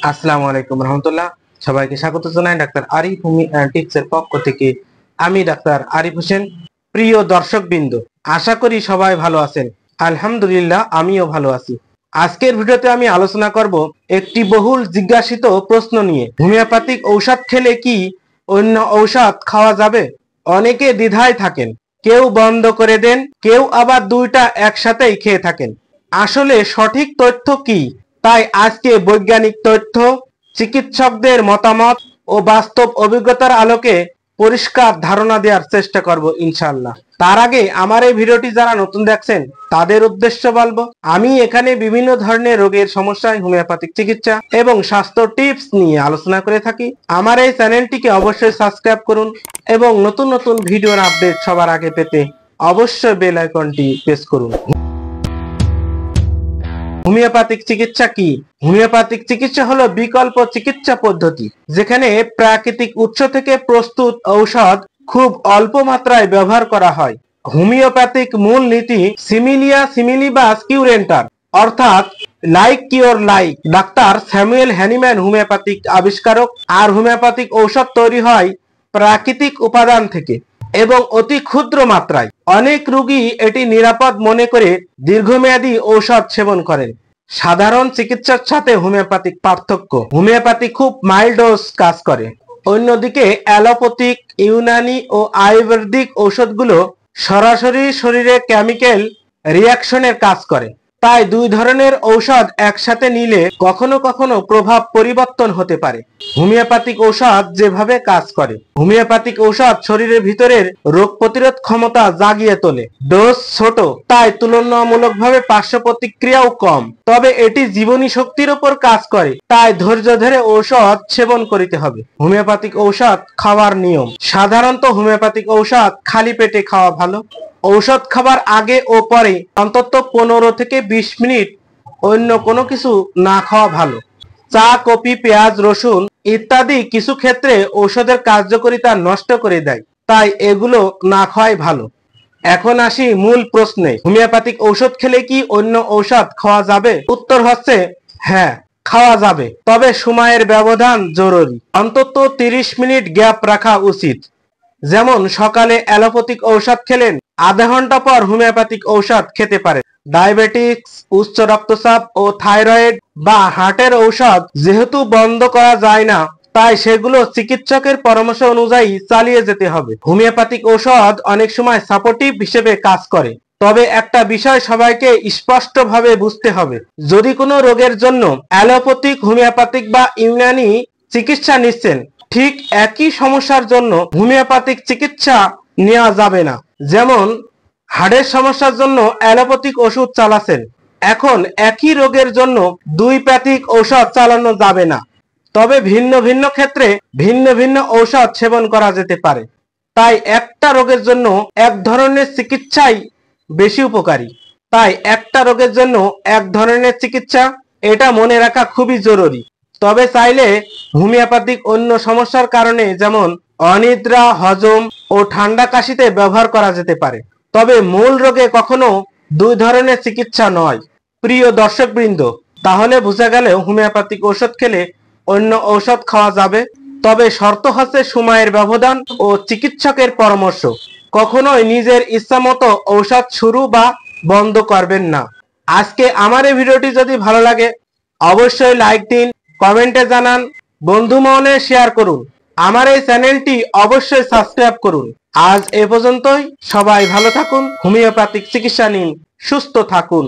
আসসালামু আলাইকুম রহমতুল্লাহ। সবাইকে স্বাগত জানাই ডাক্তার আরিফ টিপস এর পক্ষ থেকে। আমি ডাক্তার আরিফ হোসেন। প্রিয় দর্শকবৃন্দ, আশা করি সবাই ভালো আছেন। আলহামদুলিল্লাহ, আমিও ভালো আছি। আজকের ভিডিওতে আমি আলোচনা করব একটি বহুল জিজ্ঞাসিত প্রশ্ন নিয়ে। হোমিওপ্যাথিক ঔষধ খেলে কি অন্য ঔষধ খাওয়া যাবে? অনেকে দ্বিধায় থাকেন, কেউ বন্ধ করে দেন, কেউ আবার দুইটা একসাথেই খেয়ে থাকেন। আসলে সঠিক তথ্য কি? তাই আজকে বৈজ্ঞানিক তথ্য, চিকিৎসকদের মতামত ও বাস্তব অভিজ্ঞতার আলোকে পরিষ্কার ধারণা দেওয়ার চেষ্টা করব ইনশাআল্লাহ। তার আগে আমার এই ভিডিওটি যারা নতুন দেখছেন তাদের উদ্দেশ্য বলবো, আমি এখানে বিভিন্ন ধরনের রোগের সমস্যায় হোমিওপ্যাথিক চিকিৎসা এবং স্বাস্থ্য টিপস নিয়ে আলোচনা করে থাকি। আমার এই চ্যানেলটিকে অবশ্যই সাবস্ক্রাইব করুন এবং নতুন নতুন ভিডিওর আপডেট সবার আগে পেতে অবশ্যই বেল আইকনটি প্রেস করুন। হোমিওপ্যাথিক চিকিৎসা কি? হোমিওপ্যাথিক চিকিৎসা হলো বিকল্প চিকিৎসা পদ্ধতি যেখানে প্রাকৃতিক উৎস থেকে প্রস্তুত ঔষধ খুব অল্প মাত্রায় ব্যবহার করা হয়। হোমিওপ্যাথিক মূল নীতি সিমিলিয়া সিমিলিবাস কিউরেন্টার, অর্থাৎ like cure like. Doctor Samuel Hahnemann homeopathic আবিষ্কারক। আর হোমিওপ্যাথিক ঔষধ তৈরি হয় প্রাকৃতিক উপাদান থেকে এবং অতি ক্ষুদ্র মাত্রায়। অনেক রোগী এটি নিরাপদ মনে করে দীর্ঘমেয়াদী ঔষধ সেবন করেন। সাধারণ চিকিৎসার সাথে হোমিওপ্যাথিক পার্থক্য: হোমিওপ্যাথি খুব মাইল্ড ডোজ কাজ করে। অন্যদিকে অ্যালোপ্যাথিক, ইউনানি ও আয়ুর্বেদিক ঔষধগুলো সরাসরি শরীরে কেমিক্যাল রিয়াকশনের কাজ করে। তাই দুই ধরনের ঔষধ একসাথে নিলে কখনো কখনো প্রভাব পরিবর্তন হতে পারে। হোমিওপ্যাথিক ঔষধ যেভাবে কাজ করে: হোমিওপ্যাথিক ঔষধ শরীরের ভিতরের রোগ প্রতিরোধ ক্ষমতা জাগিয়ে তোলে। ডোজ ছোট, তাই তুলনামূলকভাবে পার্শ্ব প্রতিক্রিয়াও কম। তবে এটি জীবনী শক্তির উপর কাজ করে, তাই ধৈর্য ধরে ঔষধ সেবন করিতে হবে। হোমিওপ্যাথিক ঔষধ খাওয়ার নিয়ম: সাধারণত হোমিওপ্যাথিক ঔষধ খালি পেটে খাওয়া ভালো। ঔষধ খাবার আগে ও পরে অন্তত 15 থেকে 20 মিনিট অন্য কোনো কিছু না খাওয়া ভালো। চা, কফি, পেঁয়াজ, রসুন ইত্যাদি কিছু ক্ষেত্রে ঔষধের কার্যকারিতা নষ্ট করে দেয়, তাই এগুলো না খাওয়াই ভালো। এখন আসি মূল প্রশ্নে, হোমিওপ্যাথিক ঔষধ খেলে কি অন্য ঔষধ খাওয়া যাবে? উত্তর হচ্ছে হ্যাঁ, খাওয়া যাবে, তবে সময়ের ব্যবধান জরুরি। অন্তত 30 মিনিট গ্যাপ রাখা উচিত। যেমন সকালে অ্যালোপ্যাথিক ঔষধ খেলেন, আধা ঘন্টা পর হোমিওপ্যাথিক ঔষধ খেতে পারেন। ডায়াবেটিক্স, উচ্চ রক্তচাপ ও থাইরয়েড বা হার্টের ঔষধ যেহেতু বন্ধ করা যায় না, তাই সেগুলো চিকিৎসকের পরামর্শ অনুযায়ী চালিয়ে যেতে হবে। হোমিওপ্যাথিক ঔষধ অনেক সময় সাপোর্টিভ হিসেবে কাজ করে, তবে একটা বিষয় সবাইকে স্পষ্টভাবে বুঝতে হবে, যদি কোনো রোগের জন্য অ্যালোপ্যাথিক, হোমিওপ্যাথিক বা ইউনানি চিকিৎসা নিচ্ছেন, ঠিক একই সমস্যার জন্য হোমিওপ্যাথিক চিকিৎসা নেওয়া যাবে না। যেমন হার্টের সমস্যার জন্য অ্যালোপ্যাথিক ওষুধ চালাচ্ছেন, এখন একই রোগের জন্য দুই প্যাথিক ঔষধ চালানো যাবে না। তবে ভিন্ন ভিন্ন ক্ষেত্রে ভিন্ন ভিন্ন ঔষধ সেবন করা যেতে পারে। তাই একটা রোগের জন্য এক ধরনের চিকিৎসাই বেশি উপকারী। তাই একটা রোগের জন্য এক ধরনের চিকিৎসা, এটা মনে রাখা খুবই জরুরি। তবে চাইলে হোমিওপ্যাথিক অন্য সমস্যার কারণে, যেমন অনিদ্রা, হজম ও ঠান্ডা কাশিতে ব্যবহার করা যেতে পারে। তবে মূল রোগে কখনো দুই ধরনের চিকিৎসা নয়। প্রিয় দর্শকবৃন্দ, তাহলে বোঝা গেল হোমিওপ্যাথিক ঔষধ খেলে অন্য ঔষধ খাওয়া যাবে, তবে শর্ত হচ্ছে সময়ের ব্যবধান ও চিকিৎসকের পরামর্শ। কখনোই নিজের ইচ্ছা মতো ঔষধ শুরু বা বন্ধ করবেন না। আজকে আমার এই ভিডিওটি যদি ভালো লাগে অবশ্যই লাইক দিন, কমেন্টে জানান, বন্ধু মহলে শেয়ার করুন। আমার এই চ্যানেলটি অবশ্যই সাবস্ক্রাইব করুন। আজ এ পর্যন্তই। সবাই ভালো থাকুন, হোমিওপ্যাথিক চিকিৎসা নিন, সুস্থ থাকুন।